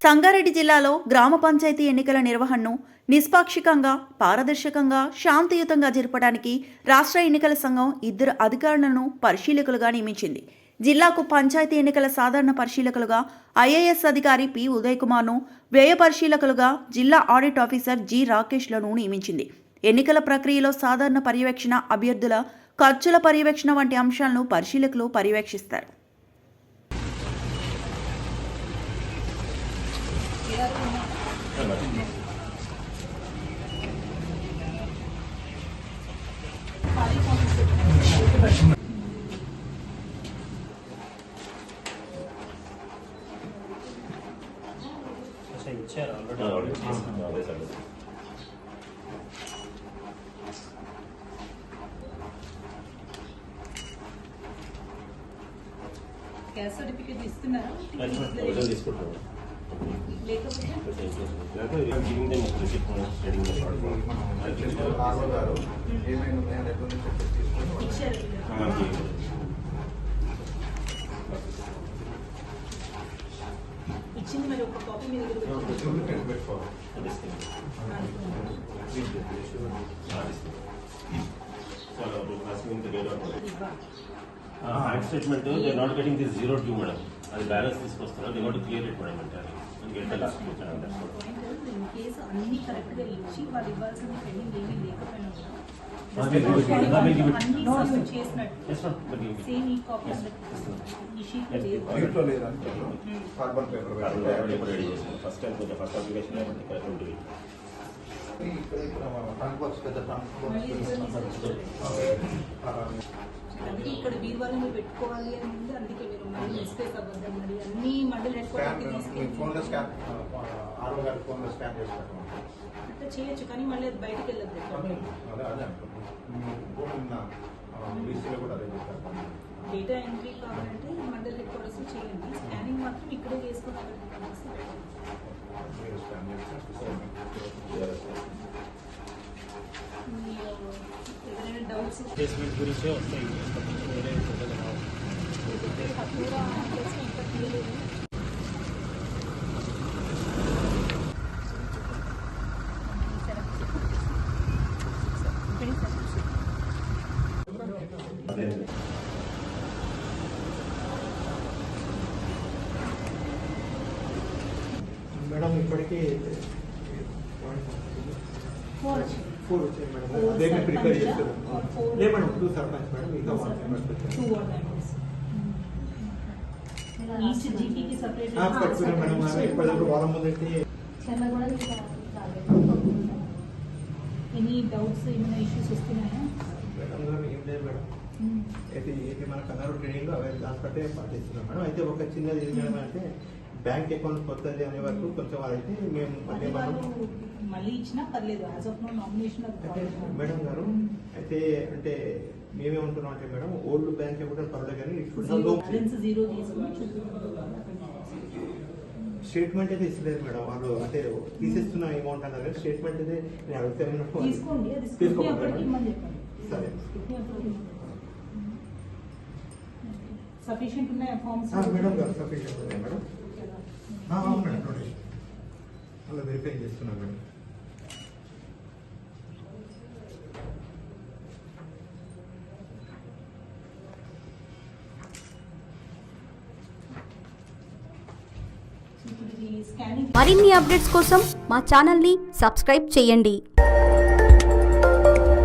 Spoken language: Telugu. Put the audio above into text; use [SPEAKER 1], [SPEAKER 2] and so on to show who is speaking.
[SPEAKER 1] సంగారెడ్డి జిల్లాలో గ్రామ పంచాయతీ ఎన్నికల నిర్వహణను నిష్పాక్షికంగా, పారదర్శకంగా, శాంతియుతంగా జరపడానికి రాష్ట్ర ఎన్నికల సంఘం 2 అధికారులను పరిశీలకులుగా నియమించింది. జిల్లాకు పంచాయతీ ఎన్నికల సాధారణ పరిశీలకులుగా ఐఏఎస్ అధికారి పి ఉదయ్ కుమార్ను, వ్యయ పరిశీలకులుగా జిల్లా ఆడిట్ ఆఫీసర్ జి రాకేష్లను నియమించింది. ఎన్నికల ప్రక్రియలో సాధారణ పర్యవేక్షణ, అభ్యర్థుల ఖర్చుల పర్యవేక్షణ వంటి అంశాలను పరిశీలకులు పర్యవేక్షిస్తారు.
[SPEAKER 2] క్యాస్ట్ సర్టిఫికేట్ ఇస్తున్నారా? ఇచ్చింది మరి ఒక కాపీ మీ దగ్గర
[SPEAKER 3] bank statement they not getting this zero due madam. అది బ్యాలెన్స్ తీసుకొస్తున్నారు. They want to clear it madam అంటే
[SPEAKER 2] కేసు అన్ని కరెక్ట్ గా ఇచ్చి వాళ్ళు ఇవ్వాల్సిన పెండింగ్ ఏమీ లేకపోయినా సేమ్ ఈ కాపీ ఈ షీట్
[SPEAKER 3] ఫస్ట్ టైం కొంచెం ఫస్ట్ అప్లికేషన్
[SPEAKER 2] అందుకే ఇక్కడ వీరు మీరు పెట్టుకోవాలి అని ఉంది. అందుకే మీరు మళ్ళీ మిస్టేక్ అవ్వద్దు మరి అన్ని మండలి అట్లా చేయొచ్చు, కానీ మళ్ళీ అది బయటకు వెళ్ళదు. డేటా ఎంట్రీ కావాలంటే మండలి హెడ్ క్వార్టర్స్ చేయండి. స్కానింగ్ మాత్రం ఇక్కడే చేసుకోవాలి. ఏదైనా డౌట్స్
[SPEAKER 4] గురించే వస్తాయి.
[SPEAKER 5] మేడం ఇప్పటికీ 4 వచ్చాయి మేడం. అదే ప్రిపేర్ చేస్తారు. లేదు మేడం, 2 సర్పంచ్ మేడం, ఇంకా 1 మేడం. ఇప్పటివరకు వారం ముందంటే
[SPEAKER 2] ఎనీ డౌట్స్, ఏమైనా ఇష్యూస్ వస్తున్నాయా
[SPEAKER 5] మేడం? ఏం లేదు మేడం. అయితే మన కన్నడ ట్రైనింగ్ అవే దాని బట్టే పాటిస్తున్నాం మేడం. అయితే ఒక చిన్నది ఏం మేడం అంటే బ్యాంక్ అకౌంట్ కొత్తది అనే వరకు కొంచెం అయితే మేము
[SPEAKER 2] మళ్ళీ ఇచ్చినా పర్లేదు. As of no nomination
[SPEAKER 5] madam గారు అయితే అంటే మేమేమంటున్నాం అంటే మేడం, ఓల్డ్ బ్యాంక్ కూడా పర్లేదు కానీ
[SPEAKER 2] జీరో
[SPEAKER 5] స్టేట్మెంట్ అయితే ఇస్తలేదు మేడం. వాళ్ళు అంటే తీసేస్తున్న అమౌంట్ అన్నారు. స్టేట్మెంట్ అయితే నేను అడిగితే
[SPEAKER 2] తీసుకోండి.
[SPEAKER 5] సరే
[SPEAKER 2] సఫిషియెంట్ ఉన్నాయా ఫార్మ్స్?
[SPEAKER 5] మేడం గారు సఫిషియెంట్ ఉన్నాయి మేడం. అవును మేడం, డొనేషన్ అలా వెరిఫై చేస్తున్నాం మేడం.
[SPEAKER 6] మరిన్ని అప్డేట్స్ కోసం మా ఛానల్ని సబ్స్క్రైబ్ చేయండి.